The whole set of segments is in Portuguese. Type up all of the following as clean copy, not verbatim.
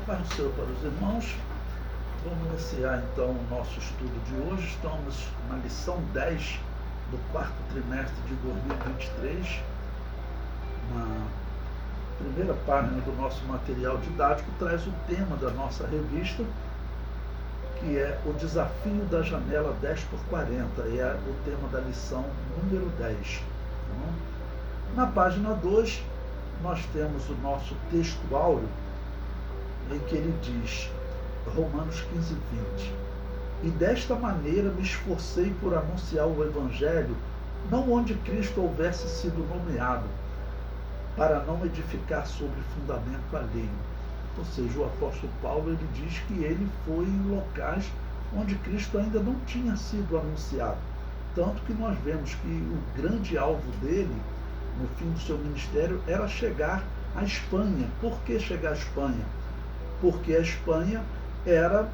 Paz do Senhor para os irmãos. Vamos iniciar então o nosso estudo de hoje. Estamos na lição 10 do quarto trimestre de 2023. Na primeira página do nosso material didático traz o tema da nossa revista, que é o desafio da janela 10x40, é o tema da lição número 10. Então, na página 2, nós temos o nosso texto áureo, em que ele diz, Romanos 15:20, e desta maneira me esforcei por anunciar o Evangelho, não onde Cristo houvesse sido nomeado, para não edificar sobre fundamento alheio. Ou seja, o apóstolo Paulo ele diz que ele foi em locais onde Cristo ainda não tinha sido anunciado. Tanto que nós vemos que o grande alvo dele, no fim do seu ministério, era chegar à Espanha. Por que chegar à Espanha? Porque a Espanha era,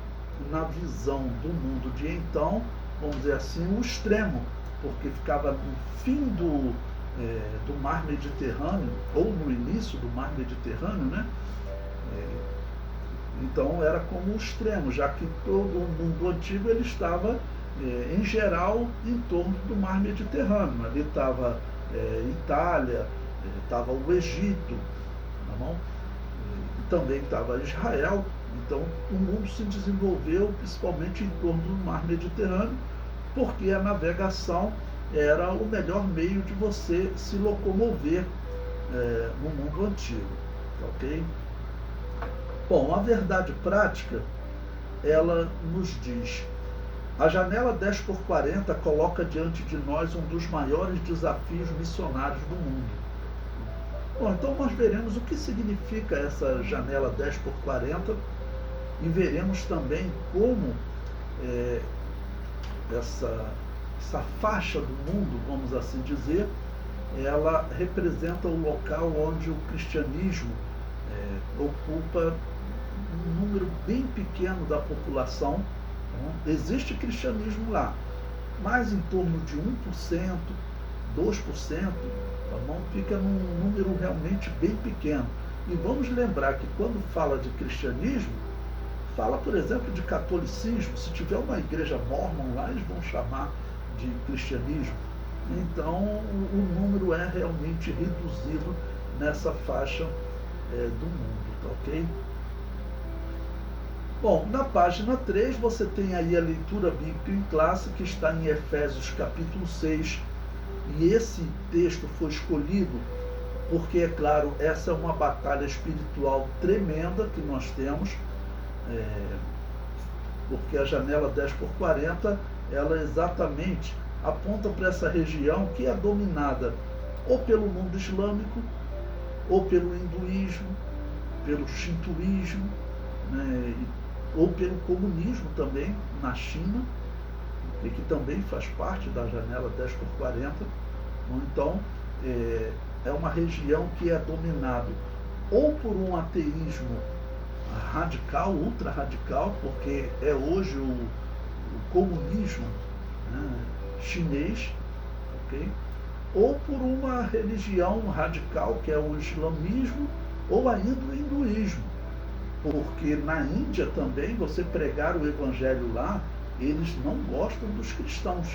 na visão do mundo de então, vamos dizer assim, o extremo, porque ficava no fim do mar Mediterrâneo, ou no início do mar Mediterrâneo, né? Então era como o extremo, já que todo o mundo antigo ele estava, em geral, em torno do mar Mediterrâneo. Ali estava Itália, estava o Egito, tá bom? Também estava Israel. Então o mundo se desenvolveu principalmente em torno do mar Mediterrâneo, porque a navegação era o melhor meio de você se locomover no mundo antigo, ok? Bom, a verdade prática, ela nos diz, a janela 10x40 coloca diante de nós um dos maiores desafios missionários do mundo. Bom, então nós veremos o que significa essa janela 10x40 e veremos também como essa faixa do mundo, vamos assim dizer, ela representa o local onde o cristianismo ocupa um número bem pequeno da população. Então, existe cristianismo lá, mas em torno de 1%, 2%, tá bom? Fica num número realmente bem pequeno. E vamos lembrar que quando fala de cristianismo, fala, por exemplo, de catolicismo. Se tiver uma igreja mormon lá, eles vão chamar de cristianismo. Então, o número é realmente reduzido nessa faixa do mundo, tá ok? Bom, na página 3 você tem aí a leitura bíblica em classe, que está em Efésios capítulo 6, e esse texto foi escolhido porque, é claro, essa é uma batalha espiritual tremenda que nós temos, porque a janela 10x40, ela exatamente aponta para essa região que é dominada ou pelo mundo islâmico, ou pelo hinduísmo, pelo shintoísmo, né, ou pelo comunismo também na China, que também faz parte da janela 10x40. Então, é uma região que é dominada ou por um ateísmo radical, ultra radical, porque é hoje o comunismo, né, chinês, ok? Ou por uma religião radical, que é o islamismo, ou ainda o hinduísmo. Porque na Índia também, você pregar o evangelho lá, eles não gostam dos cristãos.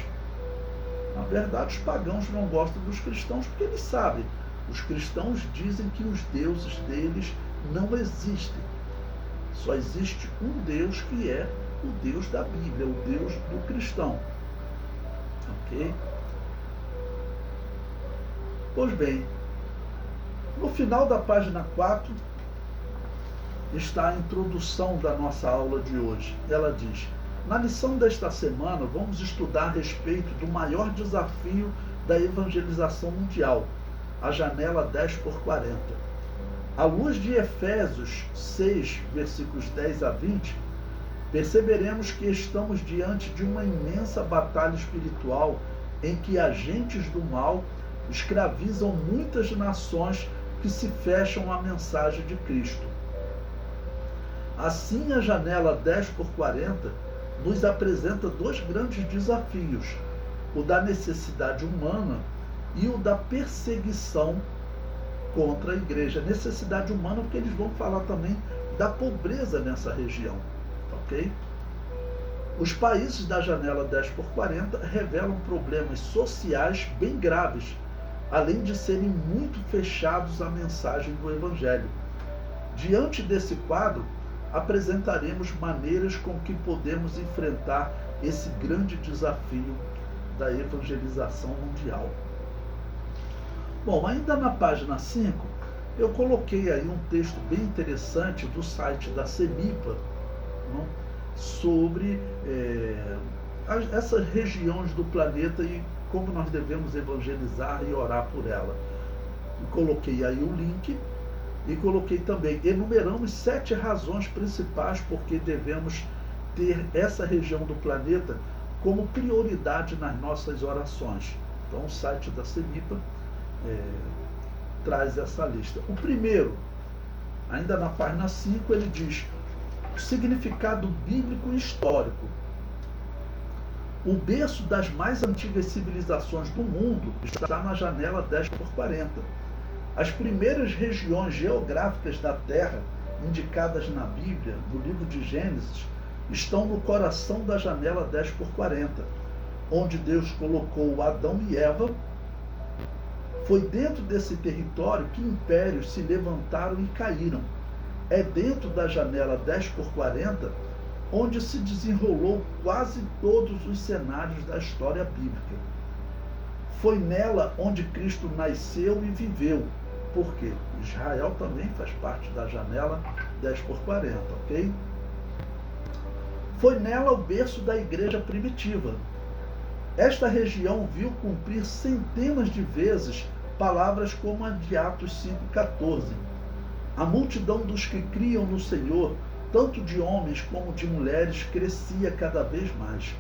Na verdade, os pagãos não gostam dos cristãos porque eles sabem. Os cristãos dizem que os deuses deles não existem. Só existe um Deus, que é o Deus da Bíblia, o Deus do cristão. Ok? Pois bem, no final da página 4 está a introdução da nossa aula de hoje. Ela diz, na lição desta semana vamos estudar a respeito do maior desafio da evangelização mundial, a janela 10x40. À luz de Efésios 6, versículos 10 a 20, perceberemos que estamos diante de uma imensa batalha espiritual em que agentes do mal escravizam muitas nações que se fecham à mensagem de Cristo. Assim, a janela 10x40 nos apresenta dois grandes desafios, o da necessidade humana e o da perseguição contra a igreja. Necessidade humana, porque eles vão falar também da pobreza nessa região, ok? Os países da janela 10x40 revelam problemas sociais bem graves, além de serem muito fechados à mensagem do Evangelho. Diante desse quadro, apresentaremos maneiras com que podemos enfrentar esse grande desafio da evangelização mundial. Bom, ainda na página 5, eu coloquei aí um texto bem interessante do site da CEMIPA, não? Sobre essas regiões do planeta e como nós devemos evangelizar e orar por ela. Eu coloquei aí o link e coloquei também, enumeramos 7 razões principais por que devemos ter essa região do planeta como prioridade nas nossas orações. Então o site da CEMIPA traz essa lista. O primeiro, ainda na página 5, ele diz o significado bíblico e histórico. O berço das mais antigas civilizações do mundo está na janela 10x40. As primeiras regiões geográficas da Terra, indicadas na Bíblia, no livro de Gênesis, estão no coração da janela 10x40, onde Deus colocou Adão e Eva. Foi dentro desse território que impérios se levantaram e caíram. É dentro da janela 10x40 onde se desenrolou quase todos os cenários da história bíblica. Foi nela onde Cristo nasceu e viveu, porque Israel também faz parte da janela 10x40, ok? Foi nela o berço da igreja primitiva. Esta região viu cumprir centenas de vezes palavras como a de Atos 5,14. A multidão dos que criam no Senhor, tanto de homens como de mulheres, crescia cada vez mais.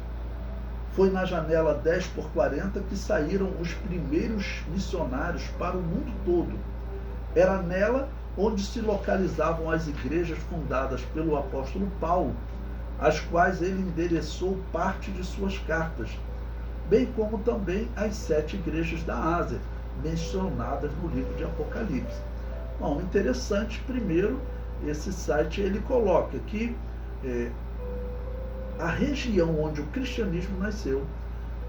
Foi na janela 10x40 que saíram os primeiros missionários para o mundo todo. Era nela onde se localizavam as igrejas fundadas pelo apóstolo Paulo, às quais ele endereçou parte de suas cartas, bem como também as 7 igrejas da Ásia, mencionadas no livro de Apocalipse. Bom, interessante, primeiro, esse site ele coloca que a região onde o cristianismo nasceu,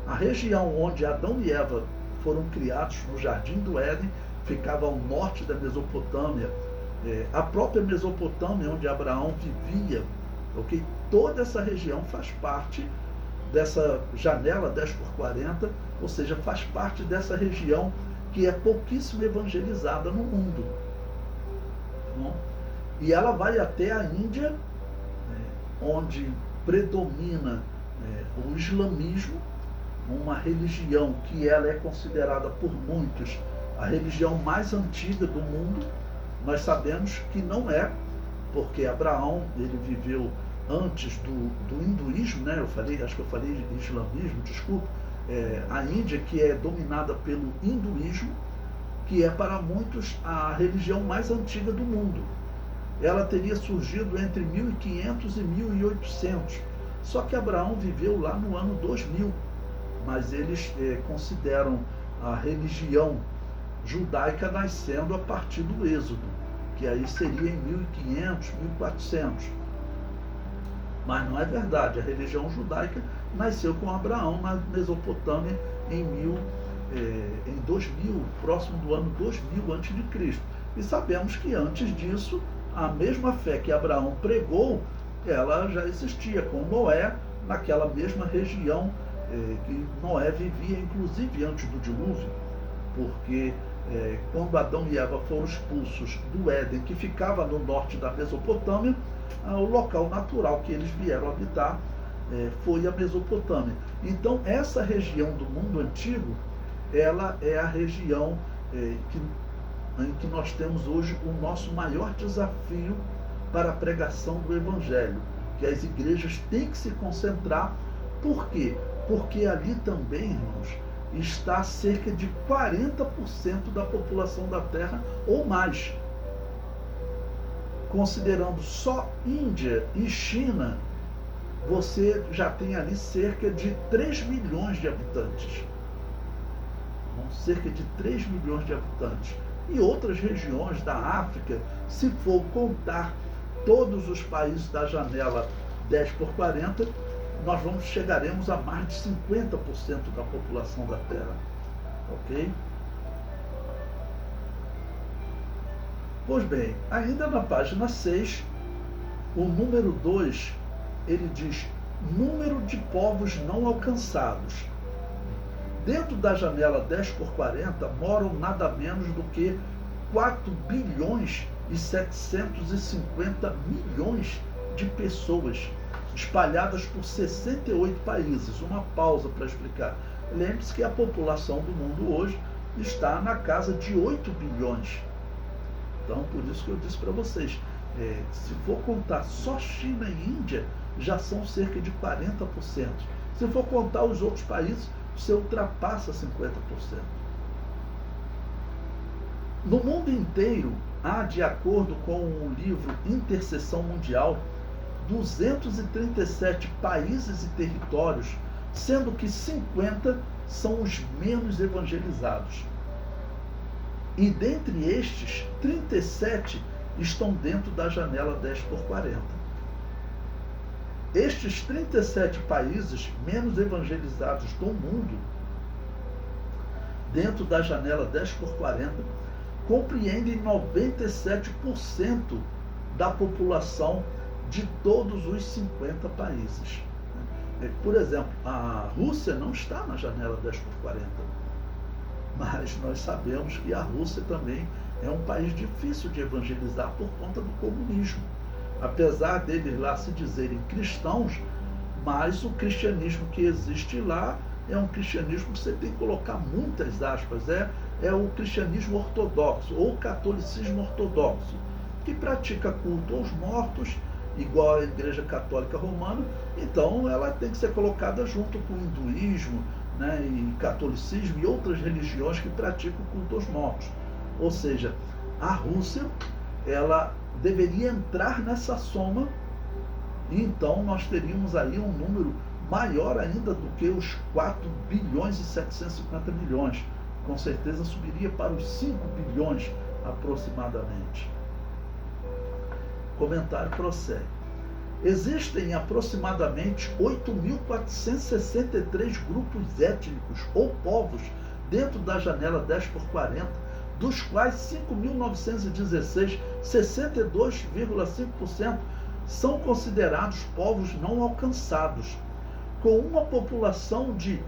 a região onde Adão e Eva foram criados no Jardim do Éden, ficava ao norte da Mesopotâmia, a própria Mesopotâmia onde Abraão vivia, ok? Toda essa região faz parte dessa janela 10x40, ou seja, faz parte dessa região que é pouquíssimo evangelizada no mundo. Bom, e ela vai até a Índia, onde predomina o islamismo, uma religião que ela é considerada por muitos a religião mais antiga do mundo. Nós sabemos que não é, porque Abraão ele viveu antes do hinduísmo, né? Acho que eu falei islamismo, desculpa. A Índia, que é dominada pelo hinduísmo, que é para muitos a religião mais antiga do mundo. Ela teria surgido entre 1500 e 1800. Só que Abraão viveu lá no ano 2000. Mas eles consideram a religião judaica nascendo a partir do Êxodo, que aí seria em 1500, 1400. Mas não é verdade. A religião judaica nasceu com Abraão na Mesopotâmia em 2000, próximo do ano 2000 a.C. E sabemos que antes disso, a mesma fé que Abraão pregou, ela já existia com Noé, naquela mesma região que Noé vivia, inclusive antes do dilúvio, porque quando Adão e Eva foram expulsos do Éden, que ficava no norte da Mesopotâmia, o local natural que eles vieram habitar foi a Mesopotâmia. Então, essa região do mundo antigo, ela é a região em que nós temos hoje o nosso maior desafio para a pregação do Evangelho, que as igrejas têm que se concentrar. Por quê? Porque ali também, irmãos, está cerca de 40% da população da Terra ou mais. Considerando só Índia e China, você já tem ali cerca de 3 milhões de habitantes. Cerca de 3 milhões de habitantes. E outras regiões da África, se for contar todos os países da janela 10 por 40, nós chegaremos a mais de 50% da população da Terra. Ok? Pois bem, ainda na página 6, o número 2, ele diz: número de povos não alcançados. Dentro da janela 10 por 40 moram nada menos do que 4 bilhões e 750 milhões de pessoas espalhadas por 68 países. Uma pausa para explicar. Lembre-se que a população do mundo hoje está na casa de 8 bilhões. Então, por isso que eu disse para vocês, se for contar só China e Índia, já são cerca de 40%. Se for contar os outros países, você ultrapassa 50%. No mundo inteiro, há, de acordo com o livro Interseção Mundial, 237 países e territórios, sendo que 50 são os menos evangelizados. E dentre estes, 37 estão dentro da janela 10 por 40. Estes 37 países menos evangelizados do mundo, dentro da janela 10 por 40, compreendem 97% da população de todos os 50 países. Por exemplo, a Rússia não está na janela 10 por 40, mas nós sabemos que a Rússia também é um país difícil de evangelizar por conta do comunismo. Apesar deles lá se dizerem cristãos, mas o cristianismo que existe lá é um cristianismo que você tem que colocar muitas aspas, é o cristianismo ortodoxo, ou catolicismo ortodoxo, que pratica culto aos mortos, igual à Igreja Católica Romana. Então ela tem que ser colocada junto com o hinduísmo, né, e catolicismo e outras religiões que praticam culto aos mortos. Ou seja, a Rússia, ela deveria entrar nessa soma, e então nós teríamos aí um número maior ainda do que os 4 bilhões e 750 milhões. Com certeza subiria para os 5 bilhões aproximadamente. O comentário prossegue. Existem aproximadamente 8.463 grupos étnicos ou povos dentro da janela 10 por 40, dos quais 5.916, 62,5%, são considerados povos não alcançados, com uma população de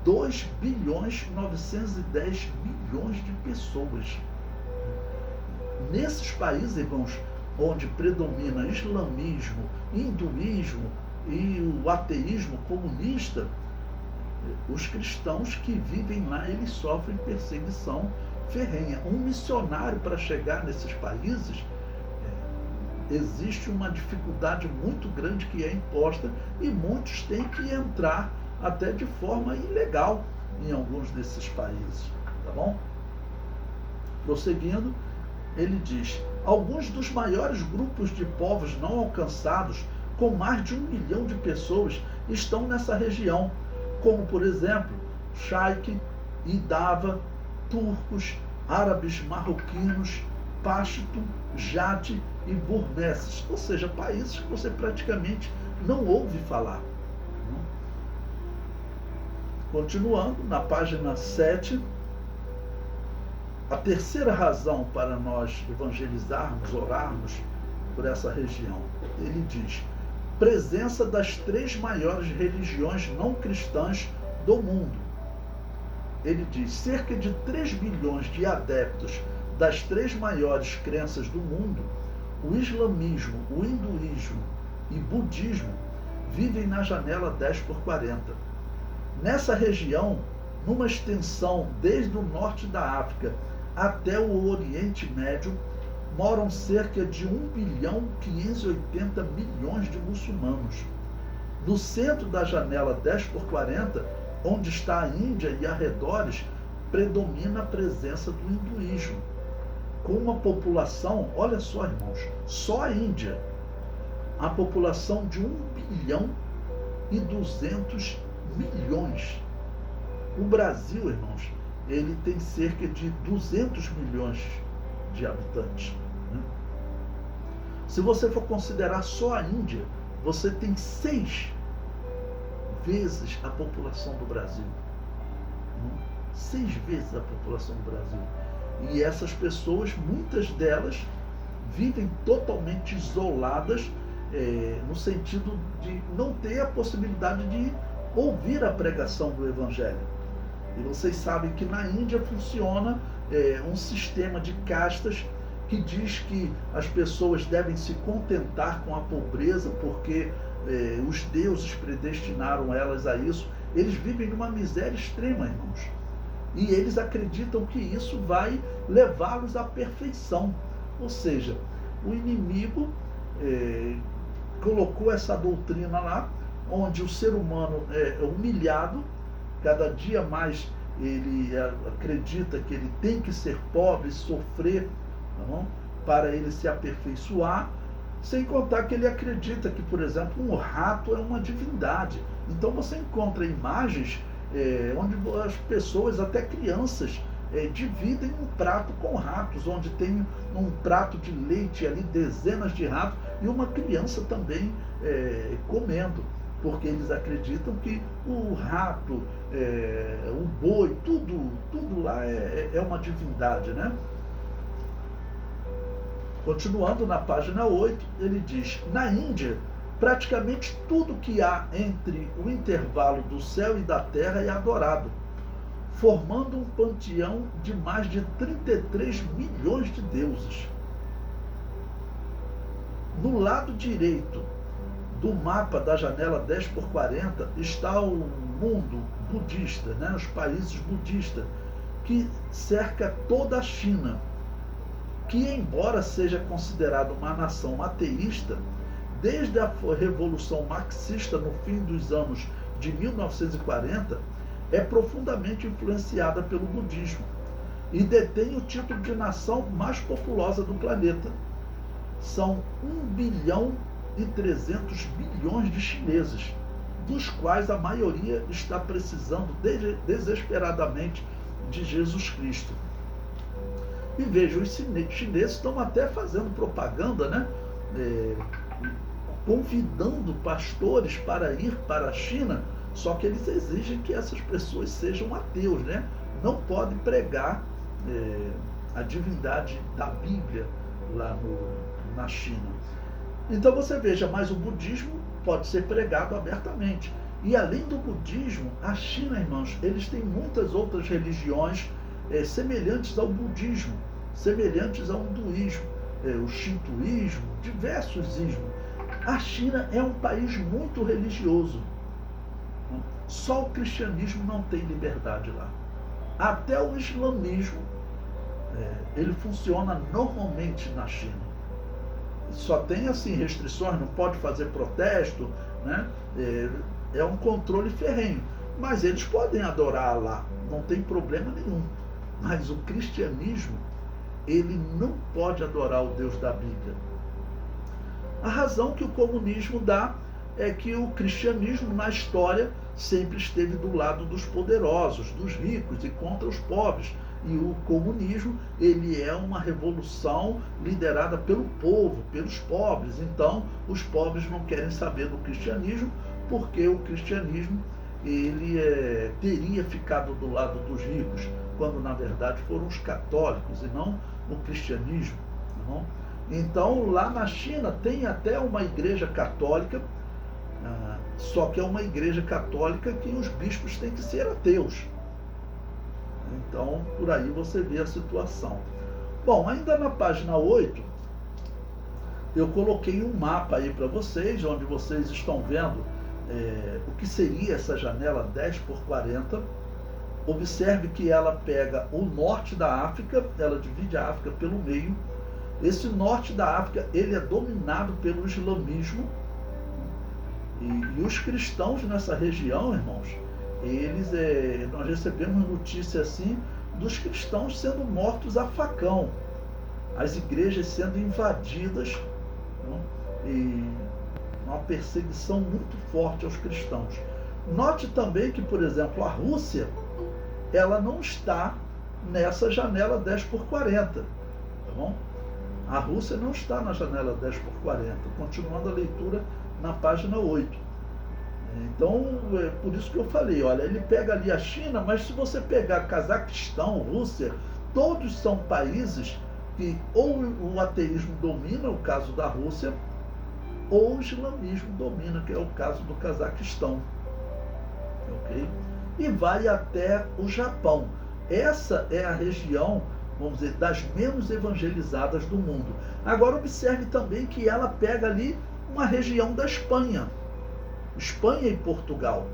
2 bilhões 910 milhões de pessoas. Nesses países, irmãos, onde predomina islamismo, hinduísmo e o ateísmo comunista, os cristãos que vivem lá, eles sofrem perseguição ferrenha. Um missionário, para chegar nesses países, existe uma dificuldade muito grande que é imposta, e muitos têm que entrar até de forma ilegal em alguns desses países, tá bom? Prosseguindo, ele diz: alguns dos maiores grupos de povos não alcançados, com mais de 1 milhão de pessoas, estão nessa região, como, por exemplo, Shaikh, Idava, turcos, árabes marroquinos, Pashto, Jade e burmeses, ou seja, países que você praticamente não ouve falar. Continuando, na página 7, a terceira razão para nós evangelizarmos, orarmos por essa região, ele diz: presença das 3 maiores religiões não cristãs do mundo. Ele diz: cerca de 3 bilhões de adeptos das 3 maiores crenças do mundo, o islamismo, o hinduísmo e budismo, vivem na janela 10 por 40. Nessa região, numa extensão desde o norte da África até o Oriente Médio, moram cerca de 1 bilhão 580 milhões de muçulmanos. No centro da janela 10 por 40, onde está a Índia e arredores, predomina a presença do hinduísmo, com uma população, olha só, irmãos, só a Índia, a população de 1 bilhão e 200 milhões. O Brasil, irmãos, ele tem cerca de 200 milhões de habitantes, né? Se você for considerar só a Índia, você tem 6 vezes a população do Brasil. 6 vezes a população do Brasil. E essas pessoas, muitas delas, vivem totalmente isoladas, no sentido de não ter a possibilidade de ouvir a pregação do Evangelho. E vocês sabem que na Índia funciona um sistema de castas que diz que as pessoas devem se contentar com a pobreza porque os deuses predestinaram elas a isso. Eles vivem numa miséria extrema, irmãos. E eles acreditam que isso vai levá-los à perfeição. Ou seja, o inimigo colocou essa doutrina lá, onde o ser humano é humilhado, cada dia mais ele acredita que ele tem que ser pobre, sofrer, tá bom? Para ele se aperfeiçoar, sem contar que ele acredita que, por exemplo, um rato é uma divindade. Então você encontra imagens onde as pessoas, até crianças, dividem um prato com ratos, onde tem um prato de leite ali, dezenas de ratos, e uma criança também comendo, porque eles acreditam que o rato, o boi, tudo lá é uma divindade, né? Continuando na página 8, ele diz: na Índia, praticamente tudo que há entre o intervalo do céu e da terra é adorado, formando um panteão de mais de 33 milhões de deuses. No lado direito do mapa da janela 10x40 está o mundo budista, né? Os países budistas, que cerca toda a China, que, embora seja considerada uma nação ateísta, desde a Revolução Marxista no fim dos anos de 1940, é profundamente influenciada pelo budismo e detém o título de nação mais populosa do planeta. São 1,3 bilhão de chineses, dos quais a maioria está precisando desesperadamente de Jesus Cristo. E veja, os chineses estão até fazendo propaganda, né? Convidando pastores para ir para a China, só que eles exigem que essas pessoas sejam ateus, né? Não podem pregar a divindade da Bíblia lá na China. Então você veja, mas o budismo pode ser pregado abertamente. E além do budismo, a China, irmãos, eles têm muitas outras religiões semelhantes ao budismo, semelhantes ao hinduísmo, o shintoísmo, diversos ismos. A China é um país muito religioso. Só o cristianismo não tem liberdade lá. Até o islamismo, ele funciona normalmente na China. Só tem assim restrições, não pode fazer protesto, né? É um controle ferrenho. Mas eles podem adorar lá, não tem problema nenhum. Mas o cristianismo, ele não pode adorar o Deus da Bíblia. A razão que o comunismo dá é que o cristianismo, na história, sempre esteve do lado dos poderosos, dos ricos e contra os pobres. E o comunismo, ele é uma revolução liderada pelo povo, pelos pobres. Então, os pobres não querem saber do cristianismo, porque o cristianismo, ele teria ficado do lado dos ricos, quando na verdade foram os católicos e não o cristianismo. Não? Então, lá na China tem até uma igreja católica, só que é uma igreja católica que os bispos têm que ser ateus. Então, por aí você vê a situação. Bom, ainda na página 8, eu coloquei um mapa aí para vocês, onde vocês estão vendo o que seria essa janela 10x40. Observe que ela pega o norte da África, ela divide a África pelo meio. Esse norte da África, ele é dominado pelo islamismo. E os cristãos nessa região, irmãos, nós recebemos notícia assim dos cristãos sendo mortos a facão, as igrejas sendo invadidas, e uma perseguição muito forte aos cristãos. Note também que, por exemplo, a Rússia, ela não está nessa janela 10x40, tá bom? A Rússia não está na janela 10 por 40, continuando a leitura na página 8. Então, é por isso que eu falei, olha, ele pega ali a China, mas se você pegar Cazaquistão, Rússia, todos são países que ou o ateísmo domina, o caso da Rússia, ou o islamismo domina, que é o caso do Cazaquistão. Ok? E vai até o Japão. Essa é a região, vamos dizer, das menos evangelizadas do mundo. Agora observe também que ela pega ali uma região da Espanha. Espanha e Portugal.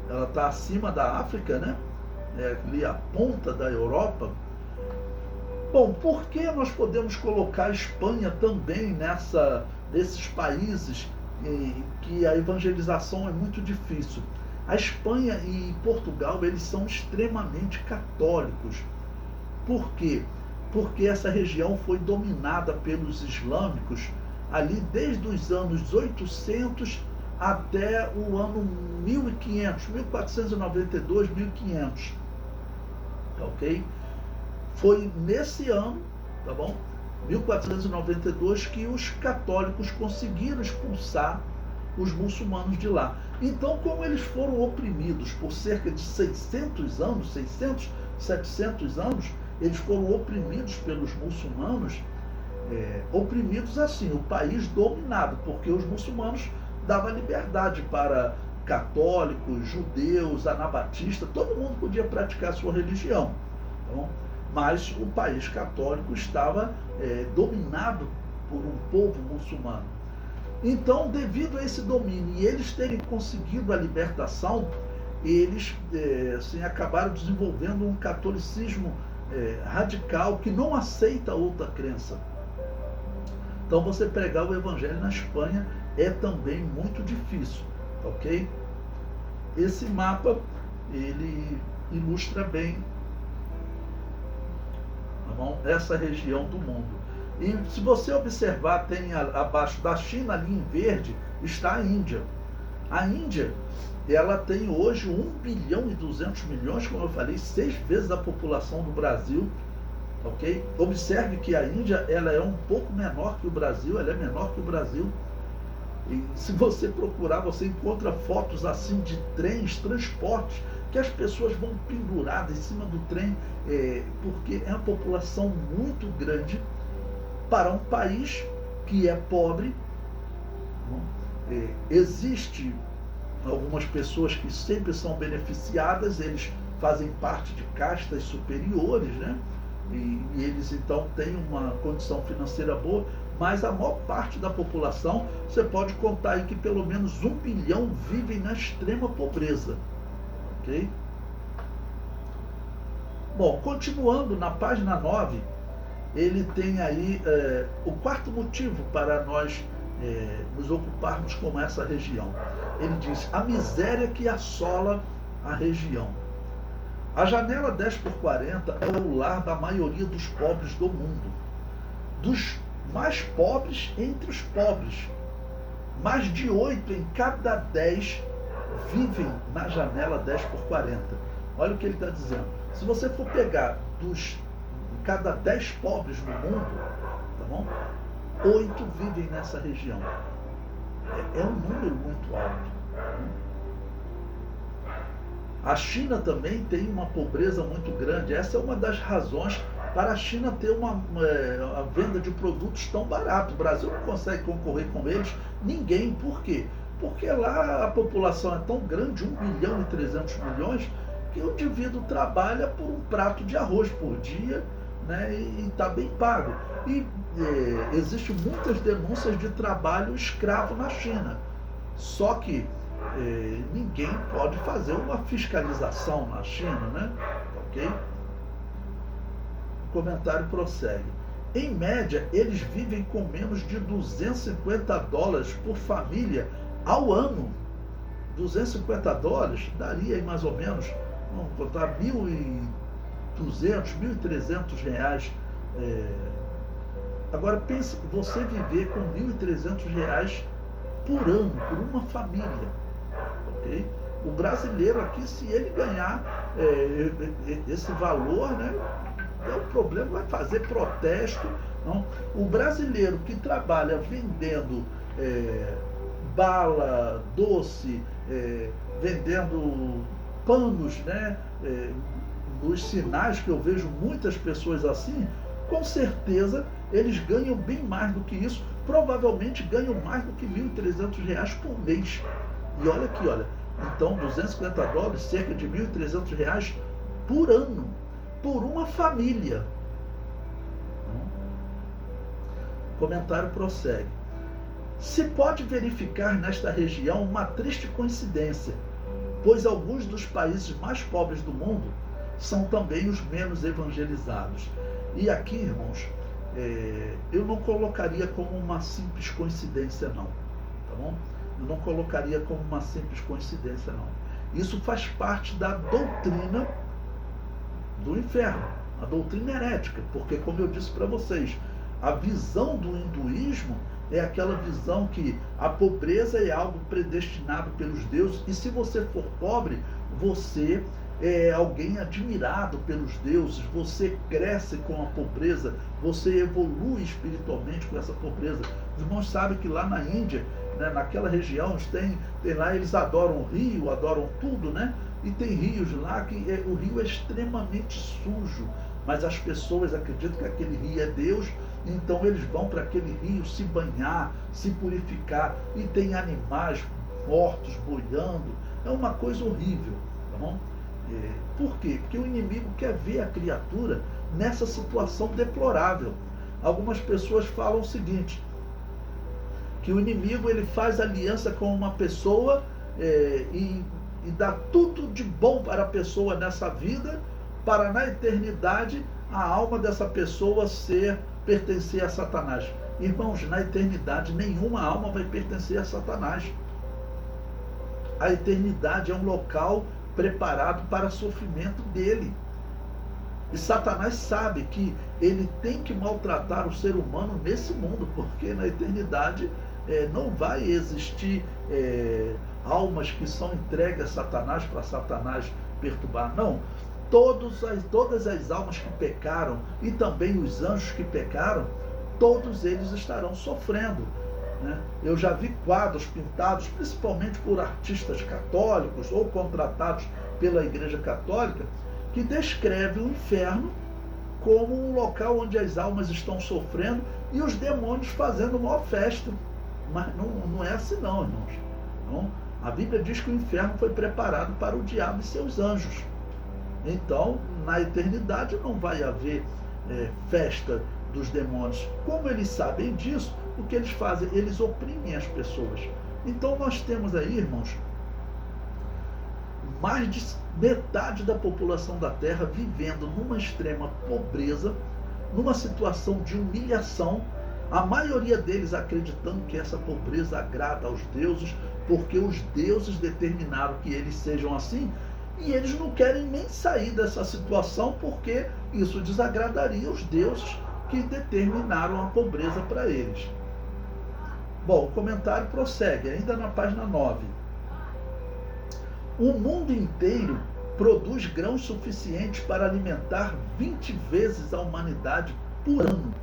Ela está acima da África, né? É ali a ponta da Europa. Bom, por que nós podemos colocar a Espanha também nesses países que a evangelização é muito difícil? A Espanha e Portugal, eles são extremamente católicos. Por quê? Porque essa região foi dominada pelos islâmicos ali desde os anos 800 até o ano 1500, 1492, 1500. Ok? Foi nesse ano, tá bom? 1492, que os católicos conseguiram expulsar os muçulmanos de lá. Então, como eles foram oprimidos por cerca de 600 anos, 600, 700 anos, eles foram oprimidos pelos muçulmanos, oprimidos assim, o país dominado, porque os muçulmanos davam liberdade para católicos, judeus, anabatistas, todo mundo podia praticar a sua religião. Tá bom? Mas o país católico estava dominado por um povo muçulmano. Então, devido a esse domínio e eles terem conseguido a libertação, eles assim, acabaram desenvolvendo um catolicismo radical que não aceita outra crença. Então, você pregar o evangelho na Espanha é também muito difícil, ok? Esse mapa, ele ilustra bem, tá bom? Essa região do mundo. E se você observar, tem abaixo da China, ali em verde, está a Índia. A Índia, ela tem hoje 1 bilhão e 200 milhões, como eu falei, 6 vezes a população do Brasil. Ok? Observe que a Índia, ela é um pouco menor que o Brasil, ela é menor que o Brasil. E se você procurar, você encontra fotos assim de trens, transportes, que as pessoas vão penduradas em cima do trem, porque é uma população muito grande para um país que é pobre. Existe algumas pessoas que sempre são beneficiadas, eles fazem parte de castas superiores, né? E eles então têm uma condição financeira boa, mas a maior parte da população, você pode contar aí que pelo menos 1 bilhão vivem na extrema pobreza. Ok? Bom, continuando na página 9, ele tem aí o quarto motivo para nós nos ocuparmos com essa região. Ele diz: a miséria que assola a região. A janela 10 por 40 é o lar da maioria dos pobres do mundo. Dos mais pobres entre os pobres. Mais de 8 em cada 10 vivem na janela 10 por 40. Olha o que ele está dizendo. Se você for pegar dos cada 10 pobres no mundo, tá bom? 8 vivem nessa região. É um número muito alto. A China também tem uma pobreza muito grande. Essa é uma das razões para a China ter a venda de produtos tão barato. O Brasil não consegue concorrer com eles, ninguém. Por quê? Porque lá a população é tão grande, 1 bilhão e 300 milhões, que o indivíduo trabalha por um prato de arroz por dia, né, e está bem pago. E existem muitas denúncias de trabalho escravo na China. Só que ninguém pode fazer uma fiscalização na China, né? Ok? O comentário prossegue. Em média, eles vivem com menos de $250 por família ao ano. $250 daria aí mais ou menos, vamos botar R$1.200, R$1.300. Agora pense, você viver com R$1.300 por ano, por uma família. Okay? O brasileiro aqui, se ele ganhar esse valor, né, o problema vai fazer protesto, Não? O brasileiro que trabalha vendendo bala, doce, vendendo panos, né? Nos sinais que eu vejo muitas pessoas assim, com certeza eles ganham bem mais do que isso, provavelmente ganham mais do que R$ 1.300 por mês. E olha aqui, olha, então $250, cerca de R$ 1.300 por ano, por uma família. O comentário prossegue. Se pode verificar nesta região uma triste coincidência, pois alguns dos países mais pobres do mundo são também os menos evangelizados. E aqui, irmãos, eu não colocaria como uma simples coincidência, não. Tá bom? Eu não colocaria como uma simples coincidência, não. Isso faz parte da doutrina do inferno, a doutrina herética, porque, como eu disse para vocês, a visão do hinduísmo é aquela visão que a pobreza é algo predestinado pelos deuses, e se você for pobre, você é alguém admirado pelos deuses, você cresce com a pobreza, você evolui espiritualmente com essa pobreza. Os irmãos sabem que lá na Índia, né, naquela região, tem lá, eles adoram o rio, adoram tudo, né? E tem rios lá que o rio é extremamente sujo, mas as pessoas acreditam que aquele rio é Deus, então eles vão para aquele rio se banhar, se purificar, e tem animais mortos, boiando. É uma coisa horrível, tá bom? Por quê? Porque o inimigo quer ver a criatura nessa situação deplorável. Algumas pessoas falam o seguinte, que o inimigo ele faz aliança com uma pessoa e dá tudo de bom para a pessoa nessa vida, para na eternidade a alma dessa pessoa pertencer a Satanás. Irmãos, na eternidade nenhuma alma vai pertencer a Satanás. A eternidade é um local preparado para sofrimento dele. E Satanás sabe que ele tem que maltratar o ser humano nesse mundo, porque na eternidade não vai existir almas que são entregues a Satanás para Satanás perturbar. Não. Todas as almas que pecaram e também os anjos que pecaram, todos eles estarão sofrendo. Né? Eu já vi quadros pintados, principalmente por artistas católicos ou contratados pela Igreja Católica, que descreve o inferno como um local onde as almas estão sofrendo e os demônios fazendo uma festa. Mas não é assim não, irmãos. Não? A Bíblia diz que o inferno foi preparado para o diabo e seus anjos. Então, na eternidade não vai haver festa dos demônios. Como eles sabem disso, o que eles fazem? Eles oprimem as pessoas. Então nós temos aí, irmãos, mais de metade da população da Terra vivendo numa extrema pobreza, numa situação de humilhação, a maioria deles acreditando que essa pobreza agrada aos deuses, porque os deuses determinaram que eles sejam assim, e eles não querem nem sair dessa situação, porque isso desagradaria os deuses que determinaram a pobreza para eles. Bom, o comentário prossegue, ainda na página 9. O mundo inteiro produz grãos suficientes para alimentar 20 vezes a humanidade por ano.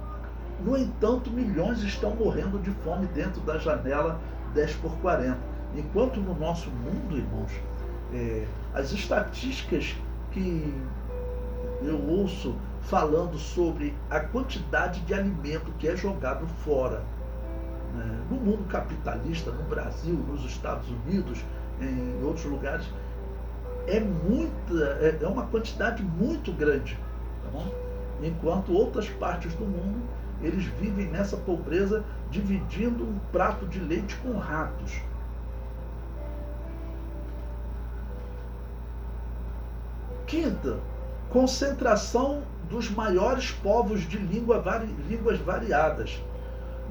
No entanto, milhões estão morrendo de fome dentro da janela 10x40. Enquanto no nosso mundo, irmãos, as estatísticas que eu ouço falando sobre a quantidade de alimento que é jogado fora, né, no mundo capitalista, no Brasil, nos Estados Unidos, em outros lugares, é uma quantidade muito grande, tá bom? Enquanto outras partes do mundo, eles vivem nessa pobreza, dividindo um prato de leite com ratos. Quinta, concentração dos maiores povos de línguas variadas.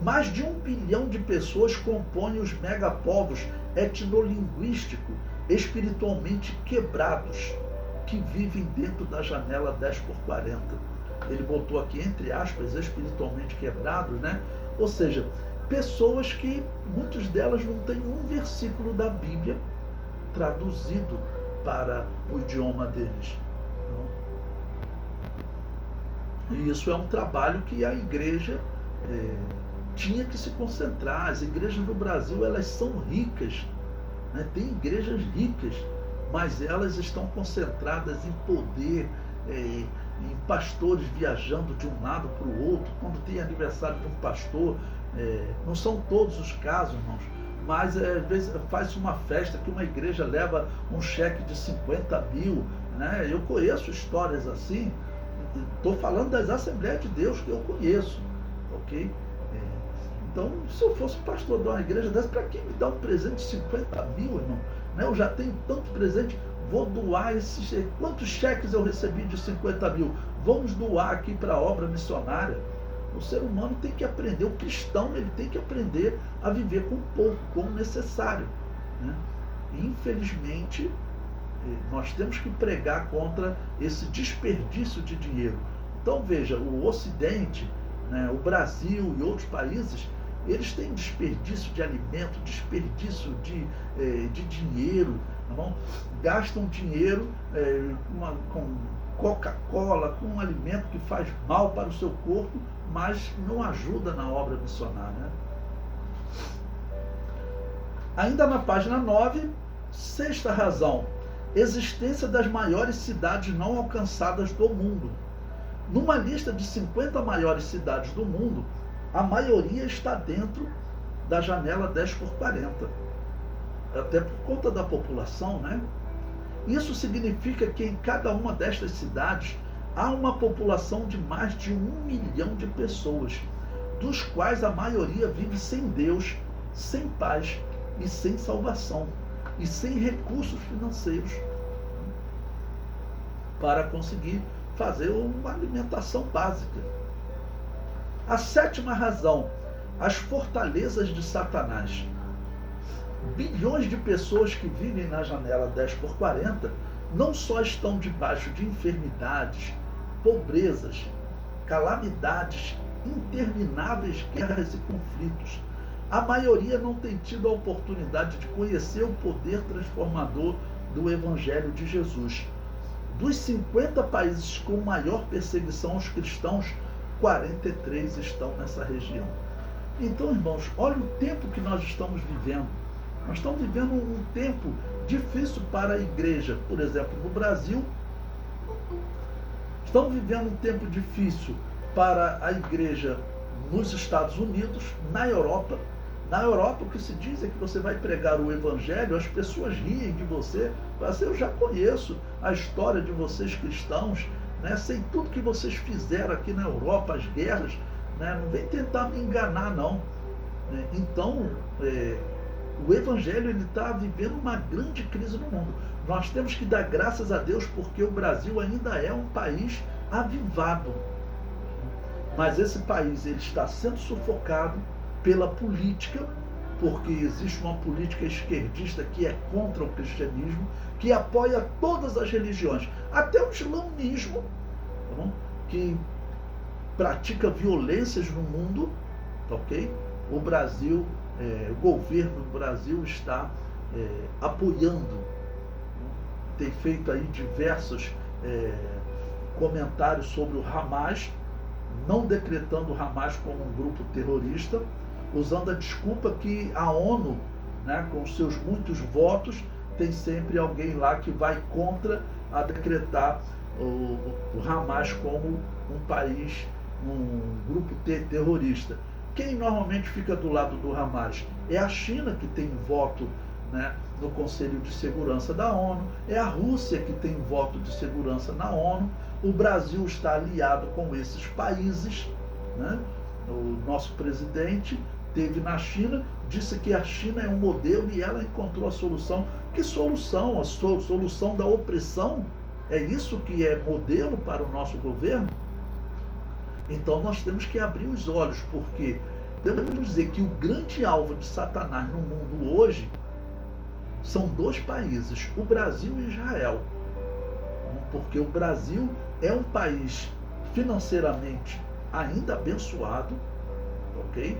Mais de 1 bilhão de pessoas compõem os megapovos etnolinguísticos espiritualmente quebrados, que vivem dentro da janela 10x40. Ele botou aqui, entre aspas, espiritualmente quebrados, né? Ou seja, pessoas que, muitas delas não têm um versículo da Bíblia traduzido para o idioma deles. E isso é um trabalho que a igreja tinha que se concentrar. As igrejas no Brasil, elas são ricas, né? Tem igrejas ricas, mas elas estão concentradas em poder, em pastores viajando de um lado para o outro. Quando tem aniversário de um pastor, não são todos os casos, irmãos, mas às vezes faz uma festa que uma igreja leva um cheque de 50 mil, né? Eu conheço histórias assim. Estou falando das Assembleias de Deus que eu conheço, ok? Então, se eu fosse pastor de uma igreja dessa, para quem me dá um presente de 50 mil, irmão? Né? Eu já tenho tanto presente, vou doar esses. Quantos cheques eu recebi de 50 mil? Vamos doar aqui para a obra missionária. O ser humano tem que aprender, o cristão ele tem que aprender a viver com pouco, com o necessário, né? Infelizmente, nós temos que pregar contra esse desperdício de dinheiro. Então veja, o Ocidente, né, o Brasil e outros países, eles têm desperdício de alimento, desperdício de dinheiro, tá bom? Gastam dinheiro com Coca-Cola, com um alimento que faz mal para o seu corpo, mas não ajuda na obra missionária, né? Ainda na página 9, sexta razão: existência das maiores cidades não alcançadas do mundo. Numa lista de 50 maiores cidades do mundo, a maioria está dentro da janela 10x40. Até por conta da população, né? Isso significa que em cada uma destas cidades há uma população de mais de 1 milhão de pessoas, dos quais a maioria vive sem Deus, sem paz e sem salvação, e sem recursos financeiros para conseguir fazer uma alimentação básica. A sétima razão: as fortalezas de Satanás. Bilhões de pessoas que vivem na janela 10x40 não só estão debaixo de enfermidades, pobrezas, calamidades, intermináveis guerras e conflitos. A maioria não tem tido a oportunidade de conhecer o poder transformador do Evangelho de Jesus. Dos 50 países com maior perseguição aos cristãos, 43 estão nessa região. Então, irmãos, olha o tempo que nós estamos vivendo. Nós estamos vivendo um tempo difícil para a igreja. Por exemplo, no Brasil, estamos vivendo um tempo difícil para a igreja nos Estados Unidos, na Europa. Na Europa, o que se diz é que você vai pregar o Evangelho, as pessoas riem de você. Eu já conheço a história de vocês cristãos, né? Sei tudo que vocês fizeram aqui na Europa, as guerras, né? Não vem tentar me enganar, não. Então, o Evangelho está vivendo uma grande crise no mundo. Nós temos que dar graças a Deus porque o Brasil ainda é um país avivado. Mas esse país ele está sendo sufocado pela política, porque existe uma política esquerdista que é contra o cristianismo, que apoia todas as religiões, até o islamismo, tá bom? Que pratica violências no mundo, tá ok? O Brasil, o governo do Brasil está apoiando, tem feito aí diversos comentários sobre o Hamas, não decretando o Hamas como um grupo terrorista, usando a desculpa que a ONU, né, com seus muitos votos, tem sempre alguém lá que vai contra a decretar o Hamas como um país, um grupo terrorista. Quem normalmente fica do lado do Hamas é a China, que tem voto, né, no Conselho de Segurança da ONU, é a Rússia, que tem voto de segurança na ONU. O Brasil está aliado com esses países, né? O nosso presidente esteve na China, disse que a China é um modelo e ela encontrou a solução. Que solução? A solução da opressão? É isso que é modelo para o nosso governo? Então nós temos que abrir os olhos, porque devemos dizer que o grande alvo de Satanás no mundo hoje são dois países, o Brasil e Israel. Porque o Brasil é um país financeiramente ainda abençoado, ok?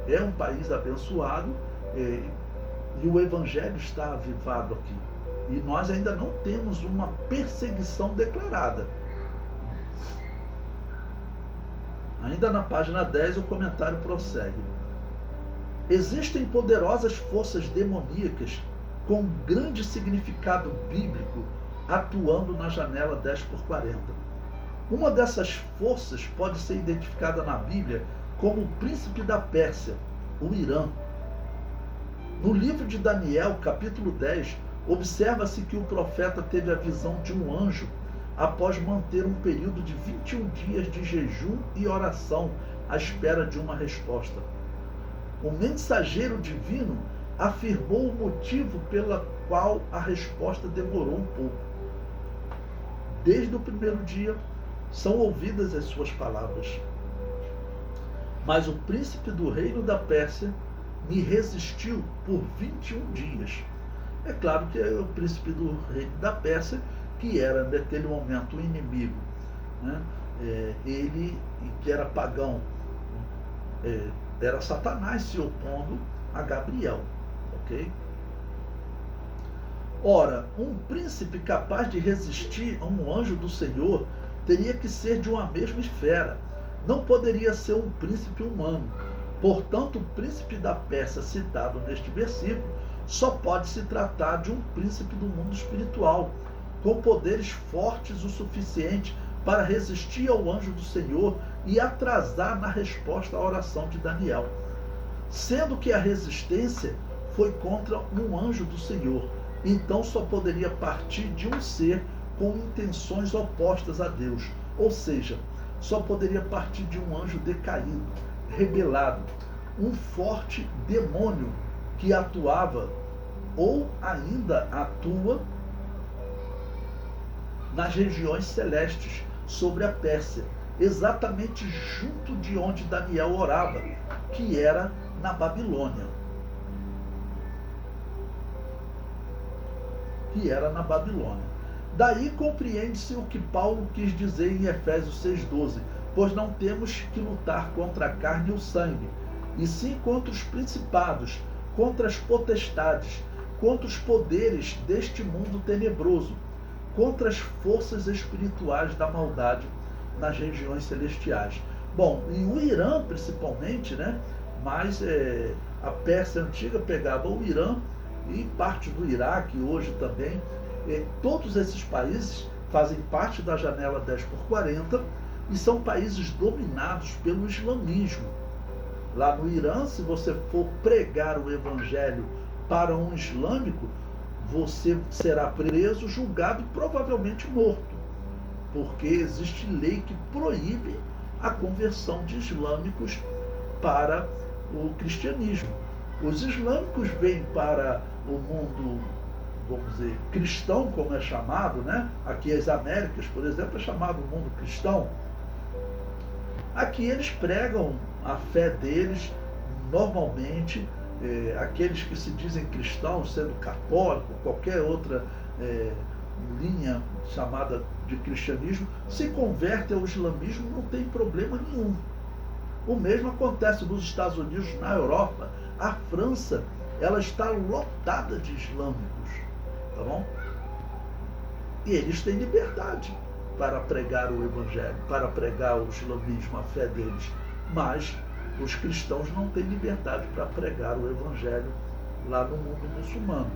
É um país abençoado e o Evangelho está avivado aqui. E nós ainda não temos uma perseguição declarada. Ainda na página 10, o comentário prossegue. Existem poderosas forças demoníacas com grande significado bíblico atuando na janela 10x40. Uma dessas forças pode ser identificada na Bíblia como o príncipe da Pérsia, o Irã. No livro de Daniel, capítulo 10, observa-se que o profeta teve a visão de um anjo após manter um período de 21 dias de jejum e oração à espera de uma resposta. O mensageiro divino afirmou o motivo pela qual a resposta demorou um pouco. Desde o primeiro dia, são ouvidas as suas palavras. Mas o príncipe do reino da Pérsia me resistiu por 21 dias. É claro que é o príncipe do reino da Pérsia, que era naquele momento o inimigo, né? Ele, que era pagão, era Satanás se opondo a Gabriel, ok? Ora, um príncipe capaz de resistir a um anjo do Senhor teria que ser de uma mesma esfera. Não poderia ser um príncipe humano. Portanto, o príncipe da Pérsia citado neste versículo só pode se tratar de um príncipe do mundo espiritual, com poderes fortes o suficiente para resistir ao anjo do Senhor e atrasar na resposta à oração de Daniel. Sendo que a resistência foi contra um anjo do Senhor, então só poderia partir de um ser com intenções opostas a Deus, ou seja, só poderia partir de um anjo decaído, rebelado, um forte demônio que atuava ou ainda atua nas regiões celestes sobre a Pérsia, exatamente junto de onde Daniel orava, que era na Babilônia. Daí compreende-se o que Paulo quis dizer em Efésios 6,12, pois não temos que lutar contra a carne e o sangue, e sim contra os principados, contra as potestades, contra os poderes deste mundo tenebroso, contra as forças espirituais da maldade nas regiões celestiais. Bom, em o Irã principalmente, né? Mas a Pérsia antiga pegava o Irã e parte do Iraque hoje também. Todos esses países fazem parte da janela 10x40 e são países dominados pelo islamismo. Lá no Irã, se você for pregar o evangelho para um islâmico, você será preso, julgado e provavelmente morto, porque existe lei que proíbe a conversão de islâmicos para o cristianismo. Os islâmicos vêm para o mundo, vamos dizer, cristão, como é chamado, né? Aqui as Américas, por exemplo, é chamado mundo cristão. Aqui eles pregam a fé deles normalmente. Aqueles que se dizem cristãos, sendo católico, qualquer outra linha chamada de cristianismo, se converte ao islamismo, não tem problema nenhum. O mesmo acontece nos Estados Unidos, na Europa. A França, ela está lotada de islâmicos, tá bom? E eles têm liberdade para pregar o evangelho, para pregar o islamismo, a fé deles, mas os cristãos não têm liberdade para pregar o evangelho lá no mundo muçulmano.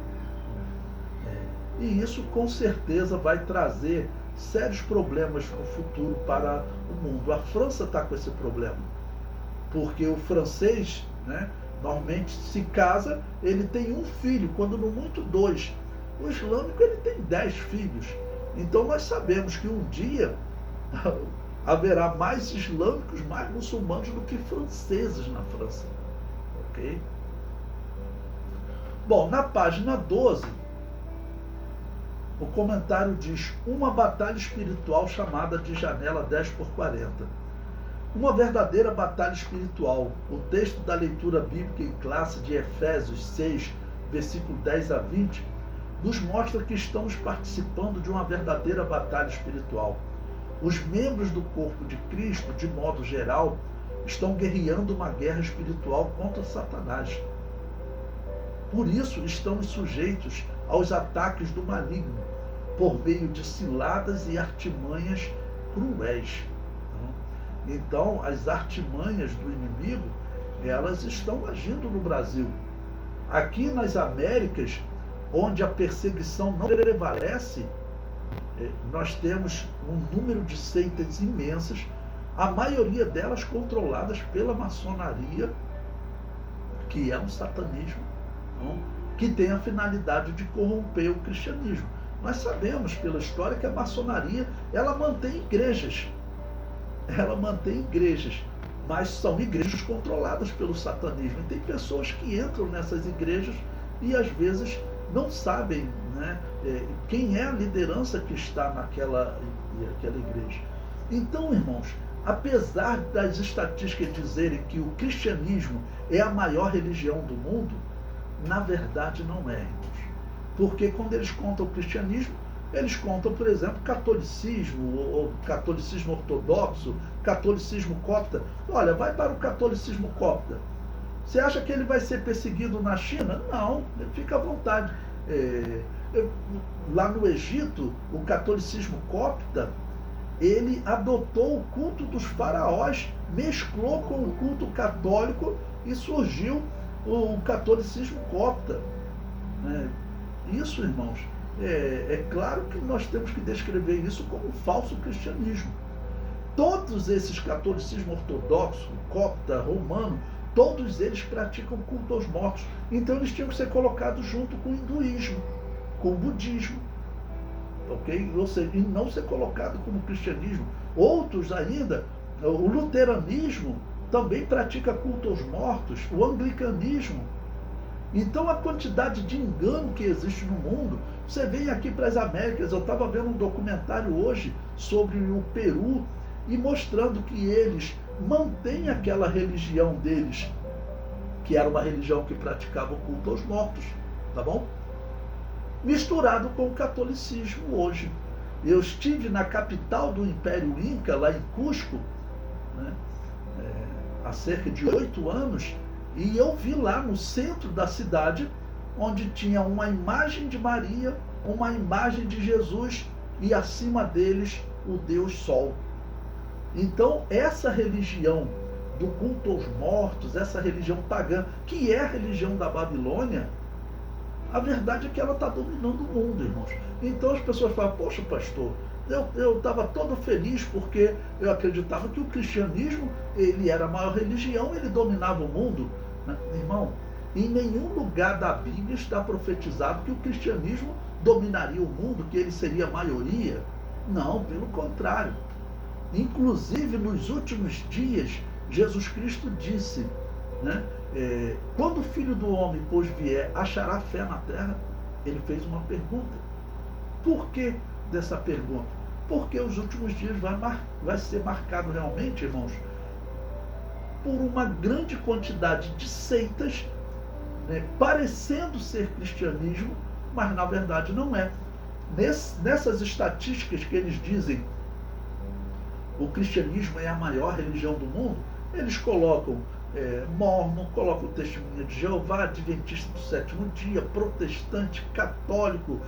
E isso com certeza vai trazer sérios problemas no futuro para o mundo. A França está com esse problema, porque o francês, né, normalmente se casa, ele tem um filho, quando no muito 2. O islâmico ele tem 10 filhos. Então nós sabemos que um dia haverá mais islâmicos, mais muçulmanos do que franceses na França. Ok? Bom, na página 12, o comentário diz: uma batalha espiritual chamada de janela 10x40. Uma verdadeira batalha espiritual. O texto da leitura bíblica em classe de Efésios 6, versículo 10 a 20, nos mostra que estamos participando de uma verdadeira batalha espiritual. Os membros do corpo de Cristo, de modo geral, estão guerreando uma guerra espiritual contra Satanás. Por isso, estamos sujeitos aos ataques do maligno, por meio de ciladas e artimanhas cruéis. Então, as artimanhas do inimigo, elas estão agindo no Brasil. Aqui nas Américas, onde a perseguição não prevalece, nós temos um número de seitas imensas, a maioria delas controladas pela maçonaria, que é um satanismo, não? Que tem a finalidade de corromper o cristianismo. Nós sabemos pela história que a maçonaria, ela mantém igrejas, mas são igrejas controladas pelo satanismo. E tem pessoas que entram nessas igrejas e às vezes não sabem, né, quem é a liderança que está naquela igreja. Então, irmãos, apesar das estatísticas dizerem que o cristianismo é a maior religião do mundo, na verdade não é, irmãos. Porque quando eles contam o cristianismo, eles contam, por exemplo, catolicismo, ou catolicismo ortodoxo, catolicismo copta. Olha, vai para o catolicismo copta. Você acha que ele vai ser perseguido na China? Não, fica à vontade. Lá no Egito, o catolicismo copta, ele adotou o culto dos faraós, mesclou com o culto católico e surgiu o catolicismo copta. Isso, irmãos, é claro que nós temos que descrever isso como um falso cristianismo. Todos esses catolicismo ortodoxo, copta, romano, todos eles praticam culto aos mortos. Então eles tinham que ser colocados junto com o hinduísmo, com o budismo. Ok? Ou seja, e não ser colocado como cristianismo. Outros ainda, o luteranismo também pratica culto aos mortos, o anglicanismo. Então a quantidade de engano que existe no mundo, você vem aqui para as Américas, eu estava vendo um documentário hoje sobre o Peru e mostrando que eles mantêm aquela religião deles, que era uma religião que praticava o culto aos mortos, tá bom? Misturado com o catolicismo hoje. Eu estive na capital do Império Inca, lá em Cusco, né, há cerca de 8 anos, e eu vi lá no centro da cidade, onde tinha uma imagem de Maria, uma imagem de Jesus, e acima deles o Deus Sol. Então, essa religião do culto aos mortos, essa religião pagã, que é a religião da Babilônia, a verdade é que ela está dominando o mundo, irmãos. Então as pessoas falam, poxa, pastor, eu estava todo feliz porque eu acreditava que o cristianismo, ele era a maior religião, ele dominava o mundo. Irmão, em nenhum lugar da Bíblia está profetizado que o cristianismo dominaria o mundo, que ele seria a maioria. Não, pelo contrário. Inclusive, nos últimos dias, Jesus Cristo disse, né, quando o Filho do Homem, pois vier, achará fé na terra? Ele fez uma pergunta. Por que dessa pergunta? Porque os últimos dias vai ser marcado realmente, irmãos, por uma grande quantidade de seitas, né, parecendo ser cristianismo, mas na verdade não é. Nessas estatísticas que eles dizem o cristianismo é a maior religião do mundo, eles colocam Mórmon, colocam o Testemunha de Jeová, Adventista do Sétimo Dia, protestante, católico,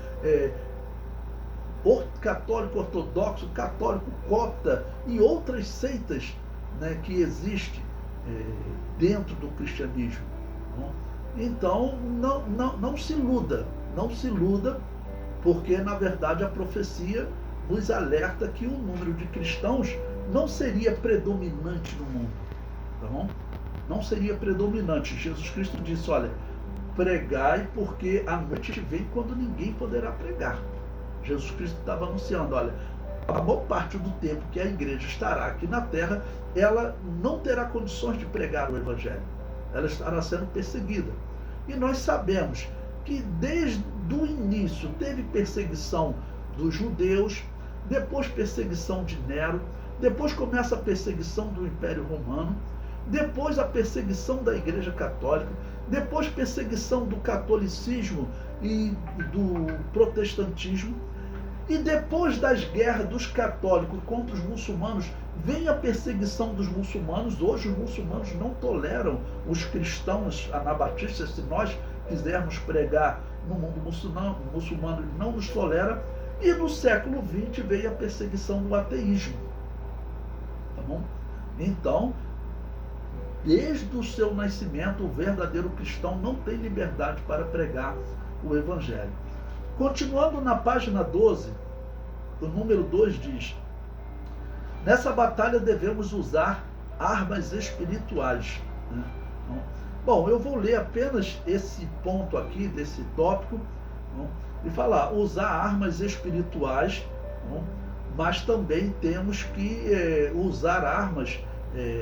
católico ortodoxo, católico copta e outras seitas, né, que existem dentro do cristianismo. Então, não se iluda, porque na verdade a profecia nos alerta que o número de cristãos não seria predominante no mundo, tá bom? Não seria predominante. Jesus Cristo disse, olha, pregai porque a noite vem quando ninguém poderá pregar. Jesus Cristo estava anunciando, olha, a maior parte do tempo que a igreja estará aqui na terra, ela não terá condições de pregar o evangelho. Ela estará sendo perseguida. E nós sabemos que desde o início teve perseguição dos judeus, depois perseguição de Nero, depois começa a perseguição do Império Romano, depois a perseguição da Igreja Católica, depois perseguição do catolicismo e do protestantismo, e depois das guerras dos católicos contra os muçulmanos, vem a perseguição dos muçulmanos. Hoje os muçulmanos não toleram os cristãos anabatistas. Se nós quisermos pregar no mundo muçulmano, ele não nos tolera. E no século XX veio a perseguição do ateísmo. Tá bom? Então, desde o seu nascimento, o verdadeiro cristão não tem liberdade para pregar o Evangelho. Continuando na página 12, o número 2 diz: nessa batalha devemos usar armas espirituais. Bom, eu vou ler apenas esse ponto aqui, desse tópico, e falar, usar armas espirituais, mas também temos que usar armas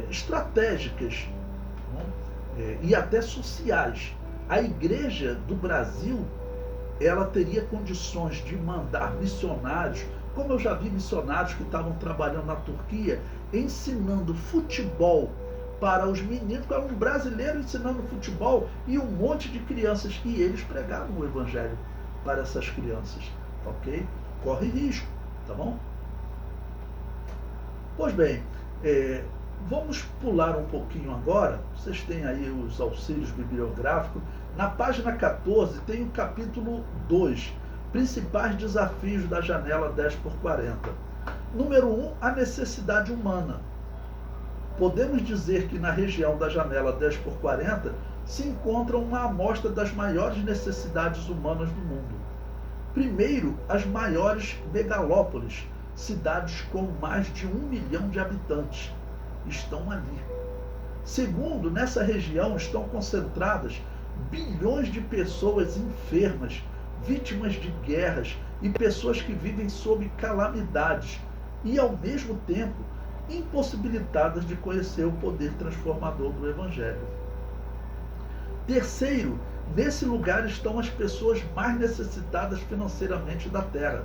estratégicas e até sociais. A Igreja do Brasil, ela teria condições de mandar missionários, como eu já vi missionários que estavam trabalhando na Turquia, ensinando futebol para os meninos, para um brasileiro ensinando futebol e um monte de crianças, e eles pregaram o Evangelho para essas crianças, ok? Corre risco, tá bom? Pois bem, vamos pular um pouquinho agora, vocês têm aí os auxílios bibliográficos. Na página 14 tem o capítulo 2, principais desafios da janela 10x40. Número 1, a necessidade humana. Podemos dizer que na região da janela 10x40 se encontra uma amostra das maiores necessidades humanas do mundo. Primeiro, as maiores megalópolis, cidades com mais de 1 milhão de habitantes, estão ali. Segundo, nessa região estão concentradas bilhões de pessoas enfermas, vítimas de guerras e pessoas que vivem sob calamidades e, ao mesmo tempo, impossibilitadas de conhecer o poder transformador do Evangelho. Terceiro, nesse lugar estão as pessoas mais necessitadas financeiramente da terra.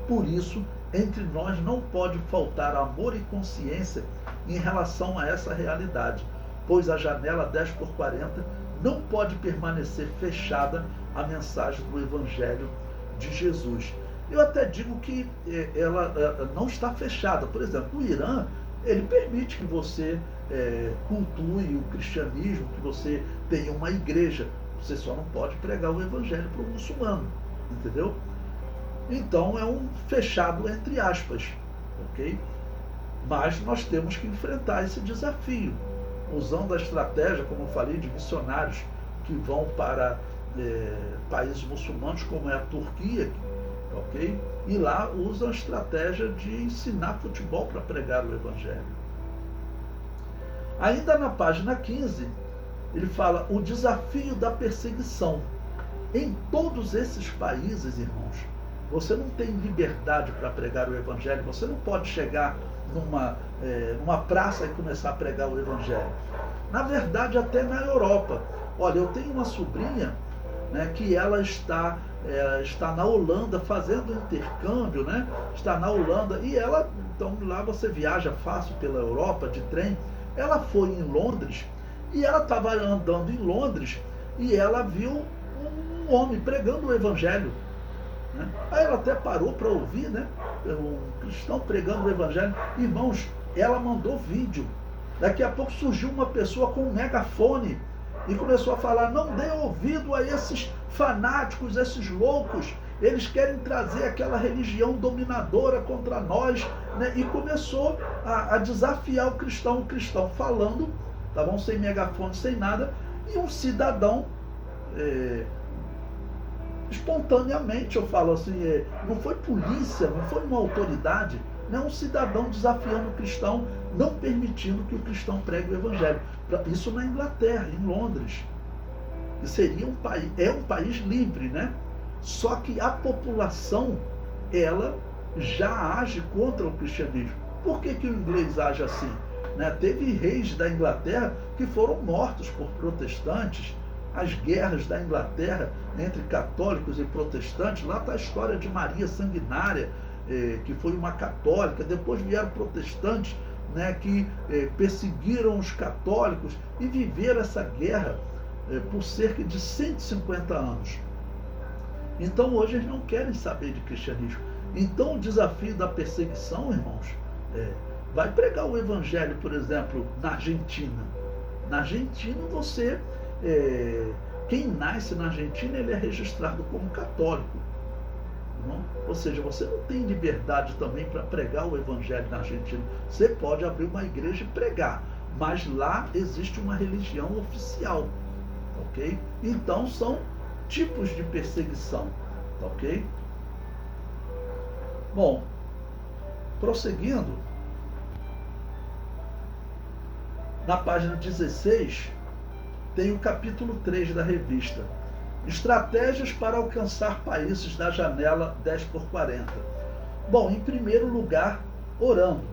Por isso, entre nós não pode faltar amor e consciência em relação a essa realidade, pois a janela 10x40 não pode permanecer fechada à mensagem do Evangelho de Jesus. Eu até digo que ela não está fechada. Por exemplo, o Irã, ele permite que você cultue o cristianismo, que você tenha uma igreja. Você só não pode pregar o Evangelho para o muçulmano, entendeu? Então é um fechado entre aspas, ok? Mas nós temos que enfrentar esse desafio, usando a estratégia, como eu falei, de missionários que vão para países muçulmanos, como é a Turquia, ok? E lá usam a estratégia de ensinar futebol para pregar o Evangelho. Ainda na página 15, ele fala o desafio da perseguição. Em todos esses países, irmãos, você não tem liberdade para pregar o Evangelho. Você não pode chegar numa praça e começar a pregar o Evangelho. Na verdade, até na Europa. Olha, eu tenho uma sobrinha, né, que ela está na Holanda fazendo intercâmbio, né? Está na Holanda e ela, então lá você viaja fácil pela Europa de trem. Ela foi em Londres e ela estava andando em Londres e ela viu um homem pregando o Evangelho, né? Aí ela até parou para ouvir, né? Um cristão pregando o Evangelho. Irmãos, ela mandou vídeo. Daqui a pouco surgiu uma pessoa com um megafone e começou a falar: não dê ouvido a esses fanáticos, esses loucos, eles querem trazer aquela religião dominadora contra nós, né? E começou a desafiar o cristão falando, tá bom? Sem megafone, sem nada, e um cidadão espontaneamente, eu falo assim, não foi polícia, não foi uma autoridade, né? Um cidadão desafiando o cristão, não permitindo que o cristão pregue o Evangelho. Isso na Inglaterra, em Londres. E seria um país livre, né? Só que a população, ela já age contra o cristianismo. Por que o inglês age assim? Né? Teve reis da Inglaterra que foram mortos por protestantes. As guerras da Inglaterra entre católicos e protestantes, lá está a história de Maria Sanguinária, que foi uma católica. Depois vieram protestantes, né, que perseguiram os católicos e viveram essa guerra por cerca de 150 anos. Então hoje eles não querem saber de cristianismo. Então o desafio da perseguição, irmãos, vai pregar o Evangelho, por exemplo, na Argentina. Na Argentina quem nasce na Argentina, ele é registrado como católico, Não? Ou seja, você não tem liberdade também para pregar o evangelho na Argentina. Você pode abrir uma igreja e pregar, mas lá existe uma religião oficial, ok? Então são tipos de perseguição, ok? Bom, prosseguindo, na página 16 tem o capítulo 3 da revista, Estratégias para alcançar países da janela 10x40. Bom, em primeiro lugar, orando.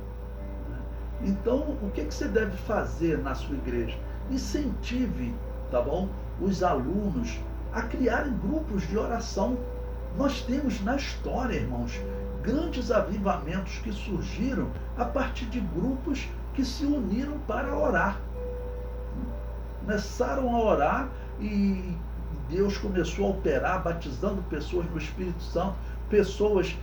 Então, o que você deve fazer na sua igreja? Incentive, tá bom, os alunos a criarem grupos de oração. Nós temos na história, irmãos, grandes avivamentos que surgiram a partir de grupos que se uniram para orar. Começaram a orar e Deus começou a operar, batizando pessoas no Espírito Santo, pessoas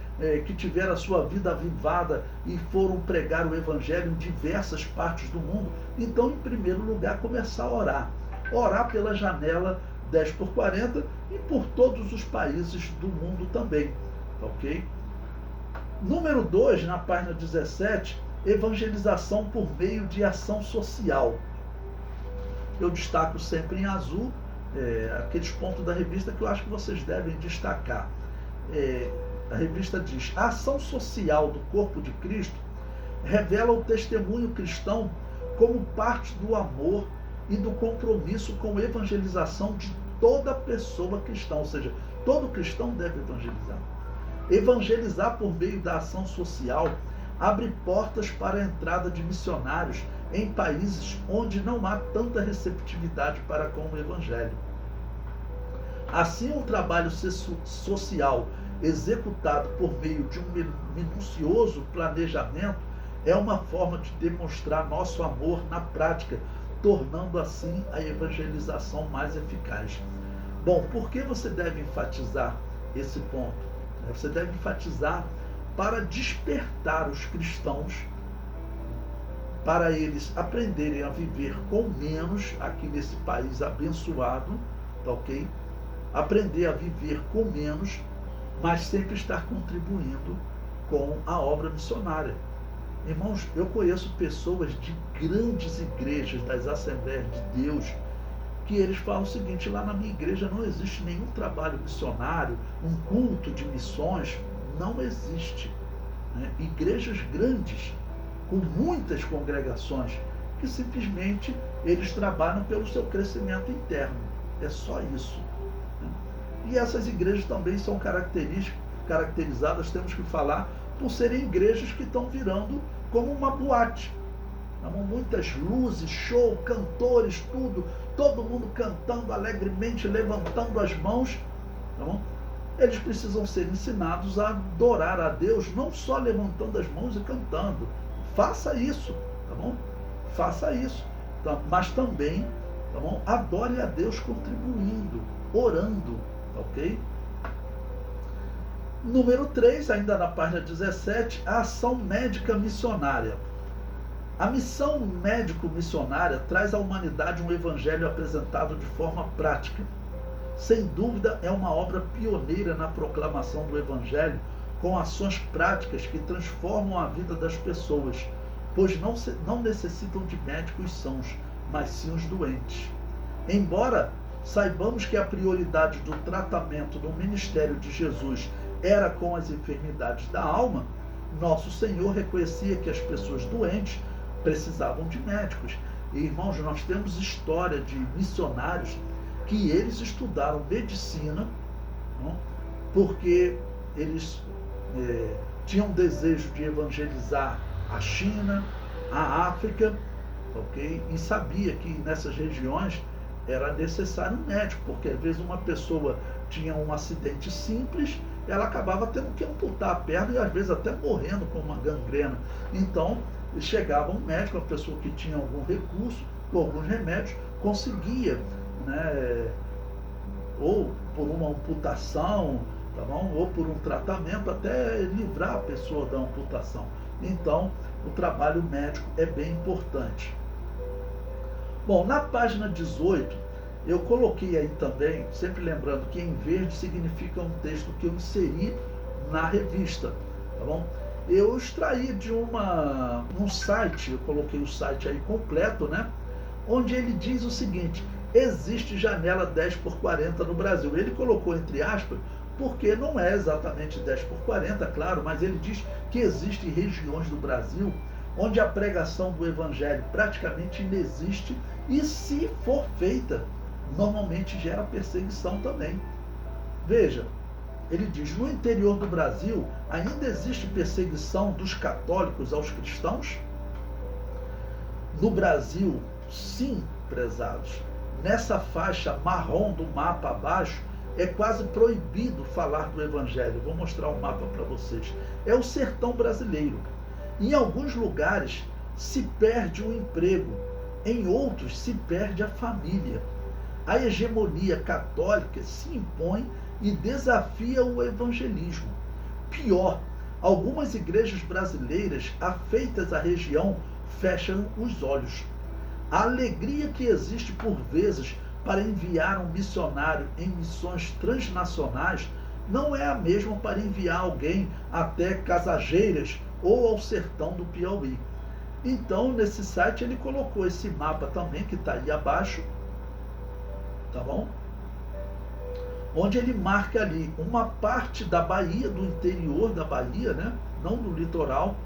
que tiveram a sua vida avivada e foram pregar o Evangelho em diversas partes do mundo. Então, em primeiro lugar, começar a orar. Orar pela janela 10x40 e por todos os países do mundo também. Ok? Número 2, na página 17, evangelização por meio de ação social. Eu destaco sempre em azul aqueles pontos da revista que eu acho que vocês devem destacar. A revista diz: a ação social do corpo de Cristo revela o testemunho cristão como parte do amor e do compromisso com a evangelização de toda pessoa cristã, ou seja, todo cristão deve evangelizar. Evangelizar por meio da ação social abre portas para a entrada de missionários em países onde não há tanta receptividade para com o Evangelho. Assim, um trabalho social executado por meio de um minucioso planejamento é uma forma de demonstrar nosso amor na prática, tornando assim a evangelização mais eficaz. Bom, por que você deve enfatizar esse ponto? Você deve enfatizar para despertar os cristãos, para eles aprenderem a viver com menos aqui nesse país abençoado, tá ok? Aprender a viver com menos, mas sempre estar contribuindo com a obra missionária. Irmãos, eu conheço pessoas de grandes igrejas, das Assembleias de Deus, que eles falam o seguinte: lá na minha igreja não existe nenhum trabalho missionário, um culto de missões, não existe. Igrejas grandes, com muitas congregações, que simplesmente eles trabalham pelo seu crescimento interno. É só isso. E essas igrejas também são caracterizadas, temos que falar, por serem igrejas que estão virando como uma boate. Muitas luzes, show, cantores, tudo, todo mundo cantando alegremente, levantando as mãos. Tá bom? Eles precisam ser ensinados a adorar a Deus, não só levantando as mãos e cantando. Faça isso, tá bom? Faça isso. Tá? Mas também, tá bom? Adore a Deus contribuindo, orando, ok? Número 3, ainda na página 17, a ação médica missionária. A missão médico-missionária traz à humanidade um evangelho apresentado de forma prática. Sem dúvida, é uma obra pioneira na proclamação do evangelho, com ações práticas que transformam a vida das pessoas, pois não necessitam de médicos sãos, mas sim os doentes. Embora saibamos que a prioridade do tratamento do ministério de Jesus era com as enfermidades da alma, nosso Senhor reconhecia que as pessoas doentes precisavam de médicos. E, irmãos, nós temos história de missionários que eles estudaram medicina, não? Porque eles tinham desejo de evangelizar a China, a África, ok? E sabia que nessas regiões era necessário um médico, porque às vezes uma pessoa tinha um acidente simples, ela acabava tendo que amputar a perna e às vezes até morrendo com uma gangrena. Então, chegava um médico, uma pessoa que tinha algum recurso, com alguns remédios, conseguia, né, ou por uma amputação, tá bom? Ou por um tratamento, até livrar a pessoa da amputação. Então, o trabalho médico é bem importante. Bom, na página 18, eu coloquei aí também, sempre lembrando que em verde significa um texto que eu inseri na revista, tá bom? Eu extraí de um site, eu coloquei o site aí completo, né? Onde ele diz o seguinte: existe janela 10x40 no Brasil. Ele colocou entre aspas, porque não é exatamente 10x40, claro, mas ele diz que existem regiões do Brasil onde a pregação do evangelho praticamente inexiste e, se for feita, normalmente gera perseguição também. Veja, ele diz: no interior do Brasil ainda existe perseguição dos católicos aos cristãos? No Brasil, sim, prezados. Nessa faixa marrom do mapa abaixo, é quase proibido falar do evangelho. Vou mostrar o mapa para vocês. É o sertão brasileiro. Em alguns lugares se perde o emprego, em outros se perde a família. A hegemonia católica se impõe e desafia o evangelismo. Pior, algumas igrejas brasileiras afeitas à região fecham os olhos. A alegria que existe por vezes para enviar um missionário em missões transnacionais não é a mesma para enviar alguém até Casageiras ou ao sertão do Piauí. Então, nesse site ele colocou esse mapa também, que está aí abaixo, tá bom? Onde ele marca ali uma parte da Bahia, do interior da Bahia, né? Não do litoral,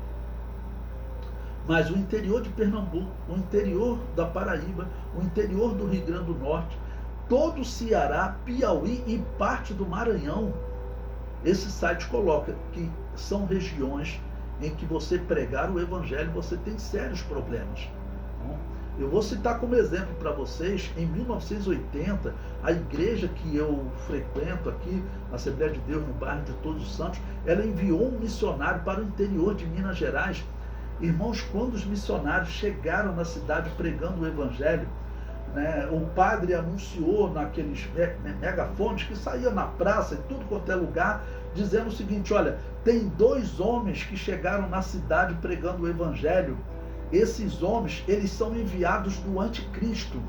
mas o interior de Pernambuco, o interior da Paraíba, o interior do Rio Grande do Norte, todo o Ceará, Piauí e parte do Maranhão. Esse site coloca que são regiões em que você pregar o evangelho, você tem sérios problemas. Eu vou citar como exemplo para vocês, em 1980, a igreja que eu frequento aqui, a Assembleia de Deus, no bairro de Todos os Santos, ela enviou um missionário para o interior de Minas Gerais. Irmãos, quando os missionários chegaram na cidade pregando o evangelho, né, o padre anunciou naqueles megafones que saía na praça, em tudo quanto é lugar, dizendo o seguinte: olha, tem 2 homens que chegaram na cidade pregando o evangelho. Esses homens, eles são enviados do anticristo.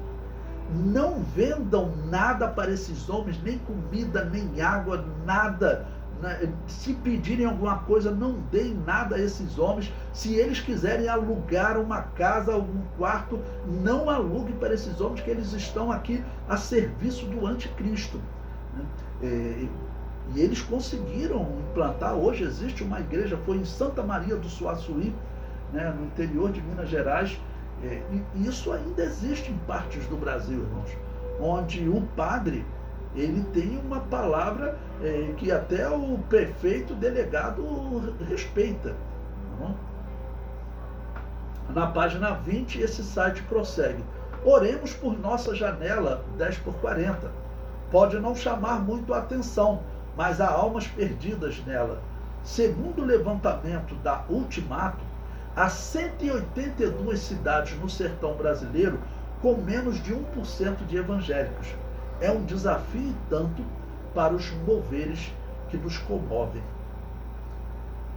Não vendam nada para esses homens, nem comida, nem água, nada. Se pedirem alguma coisa, não deem nada a esses homens. Se eles quiserem alugar uma casa, algum quarto, não alugue para esses homens, que eles estão aqui a serviço do anticristo. E eles conseguiram implantar. Hoje existe uma igreja, foi em Santa Maria do Suaçuí, né, no interior de Minas Gerais. E isso ainda existe em partes do Brasil, irmãos, onde o padre, ele tem uma palavra que até o prefeito delegado respeita. Tá bom? Na página 20, esse site prossegue: oremos por nossa janela 10x40. Pode não chamar muito a atenção, mas há almas perdidas nela. Segundo o levantamento da Ultimato, há 182 cidades no sertão brasileiro com menos de 1% de evangélicos. É um desafio tanto para os moveres que nos comovem.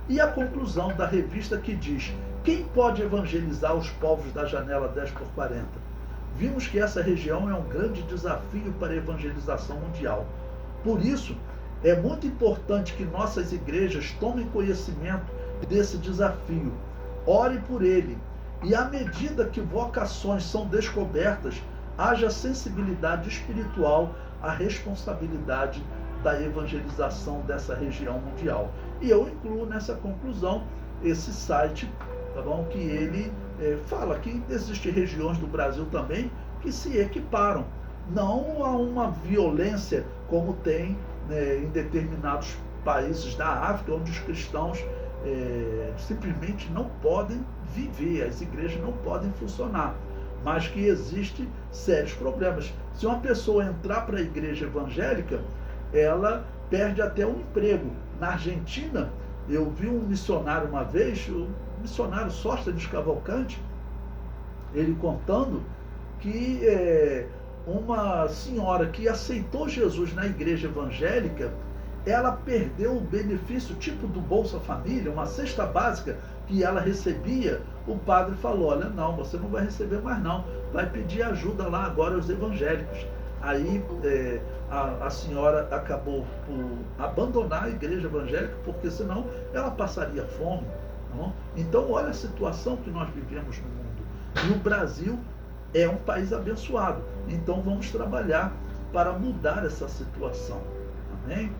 E a conclusão da revista, que diz: quem pode evangelizar os povos da janela 10x40? Vimos que essa região é um grande desafio para a evangelização mundial. Por isso, é muito importante que nossas igrejas tomem conhecimento desse desafio. Ore por ele. E à medida que vocações são descobertas, haja sensibilidade espiritual à responsabilidade da evangelização dessa região mundial. E eu incluo nessa conclusão esse site, tá bom? Que ele fala que existem regiões do Brasil também que se equiparam. Não a uma violência como tem em determinados países da África, onde os cristãos simplesmente não podem viver, as igrejas não podem funcionar, mas que existem sérios problemas. Se uma pessoa entrar para a igreja evangélica, ela perde até o emprego. Na Argentina, eu vi um missionário uma vez, o missionário Sóstenes Cavalcante, ele contando que uma senhora que aceitou Jesus na igreja evangélica, ela perdeu o benefício tipo do Bolsa Família, uma cesta básica que ela recebia. O padre falou: olha, não, você não vai receber mais não, vai pedir ajuda lá agora aos evangélicos. Aí a senhora acabou por abandonar a igreja evangélica, porque senão ela passaria fome. Não? Então, olha a situação que nós vivemos no mundo. E o Brasil é um país abençoado. Então, vamos trabalhar para mudar essa situação. Amém?